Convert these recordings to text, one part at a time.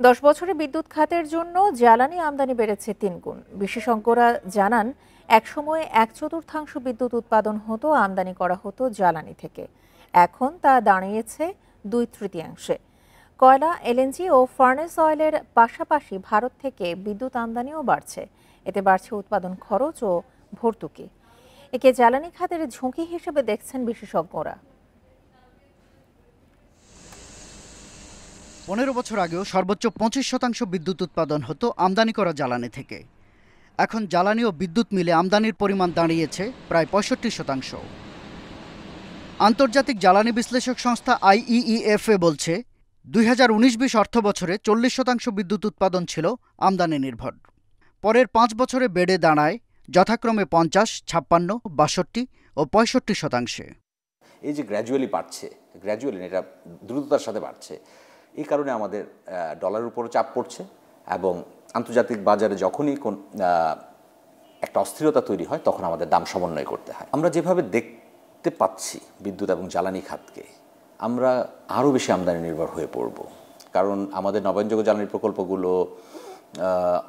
10 বছরে বিদ্যুৎ খাতের জন্য জ্বালানি আমদানি বেড়েছে 3 গুণ। বিশেষজ্ঞরা জানান, একসময় 1/4 বিদ্যুৎ উৎপাদন হতো, আমদানি করা হতো জ্বালানি থেকে। এখন তা দাঁড়িয়েছে 2/3। কয়লা, এলএনজি ও ফার্নেস অয়েলের পাশাপাশি ভারত থেকে বিদ্যুৎ আমদানিও বাড়ছে। এতে বাড়ছে উৎপাদন খরচ ও ভর্তুকি। একে জ্বালানি খাতের ঝুঁকি হিসেবে দেখছেন বিশেষজ্ঞরা। 15 বছর আগেও সর্বোচ্চ 25% বিদ্যুৎ উৎপাদন হতো আমদানি করা জ্বালানি থেকে। এখন জ্বালানি ও বিদ্যুৎ মিলে আমদানির পরিমাণ দাঁড়িয়েছে প্রায় 65%। আন্তর্জাতিক জ্বালানি বিশ্লেষক সংস্থা IEEFA বলছে, 2019-20 অর্থ বছরে 40% বিদ্যুৎ উৎপাদন ছিল আমদানি নির্ভর। পরের 5 বছরে বেড়ে দাঁড়ায় যথাক্রমে 50, 56, 62 ও 65%। এই যে গ্র্যাজুয়ালি বাড়ছে, এটা দ্রুততার সাথে বাড়ছে, এই কারণে আমাদের ডলারের উপরও চাপ পড়ছে এবং আন্তর্জাতিক বাজারে যখনই কোন একটা অস্থিরতা তৈরি হয় তখন আমাদের দাম সমন্বয় করতে হয়। আমরা যেভাবে দেখতে পাচ্ছি বিদ্যুৎ এবং জ্বালানি খাতকে, আমরা আরও বেশি আমদানি নির্ভর হয়ে পড়ব, কারণ আমাদের নবায়নযোগ্য জ্বালানি প্রকল্পগুলো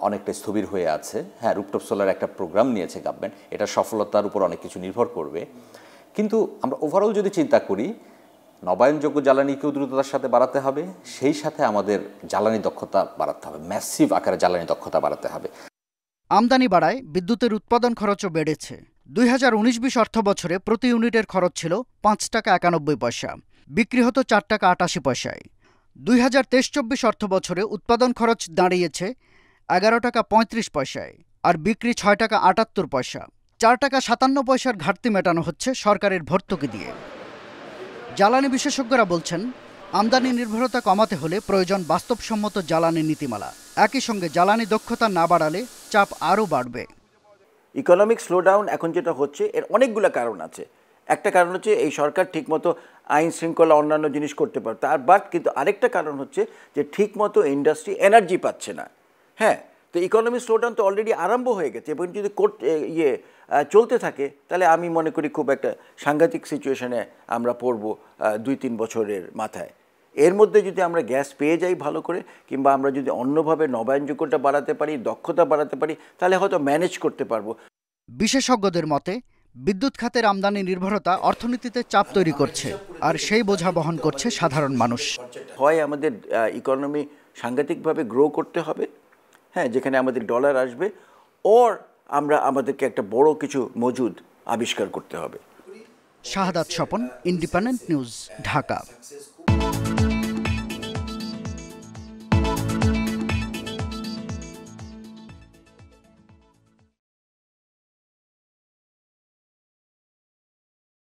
অনেকটা স্থবির হয়ে আছে। হ্যাঁ, রুফটপ সোলার একটা প্রোগ্রাম নিয়েছে গভর্নমেন্ট, এটা সফলতার উপর অনেক কিছু নির্ভর করবে। কিন্তু আমরা ওভারঅল যদি চিন্তা করি, নবায়নযোগ্য জ্বালানিকেও দ্রুততার সাথে বাড়াতে হবে, সেই সাথে আমাদের জ্বালানি দক্ষতা বাড়াতে হবে, ম্যাসিভ আকারে জ্বালানি দক্ষতা বাড়াতে হবে। আমদানি বাড়ায় বিদ্যুতের উৎপাদন খরচও বেড়েছে। 2019-20 অর্থ বছরে প্রতি ইউনিটের খরচ ছিল 5 টাকা 91 পয়সা, বিক্রি হতো 4 টাকা 88 পয়সায়। 2023-24 অর্থ বছরে উৎপাদন খরচ দাঁড়িয়েছে 11 টাকা 35 পয়সায়, আর বিক্রি 6 টাকা 78 পয়সা। 4 টাকা 57 পয়সার ঘাটতি মেটানো হচ্ছে সরকারের ভর্তুকি দিয়ে। জ্বালানি বিশেষজ্ঞরা বলছেন, আমদানি নির্ভরতা কমাতে হলে প্রয়োজন বাস্তবসম্মত জ্বালানি নীতিমালা। একই সঙ্গে জ্বালানি দক্ষতা না বাড়ালে চাপ আরও বাড়বে। ইকোনমিক স্লোডাউন এখন যেটা হচ্ছে, এর অনেকগুলো কারণ আছে। একটা কারণ হচ্ছে এই সরকার ঠিকমতো আইন শৃঙ্খলা অন্যান্য জিনিস করতে পারে, কিন্তু আরেকটা কারণ হচ্ছে যে ঠিকমতো ইন্ডাস্ট্রি এনার্জি পাচ্ছে না। হ্যাঁ, তো ইকোনমিক স্লোডাউন তো অলরেডি আরম্ভ হয়ে গেছে, এবং যদি চলতে থাকে তাহলে আমি মনে করি খুব একটা সাংঘাতিক সিচুয়েশনে আমরা পড়ব 2-3 বছরের মাথায়। এর মধ্যে যদি আমরা গ্যাস পেয়ে যাই ভালো করে, কিংবা আমরা যদি অন্যভাবে নবায়নযোগ্যতা বাড়াতে পারি, দক্ষতা বাড়াতে পারি, তাহলে হয়তো ম্যানেজ করতে পারবো। বিশেষজ্ঞদের মতে, বিদ্যুৎ খাতের আমদানি নির্ভরতা অর্থনীতিতে চাপ তৈরি করছে, আর সেই বোঝা বহন করছে সাধারণ মানুষ। হয় আমাদের ইকোনমি সাংঘাতিকভাবে গ্রো করতে হবে, হ্যাঁ, যেখানে আমাদের ডলার আসবে, ওর আমাদেরকে একটা বড় কিছু মজুদ আবিষ্কার করতে হবে। শাহাদাত স্বপন, ইন্ডিপেন্ডেন্ট নিউজ, ঢাকা।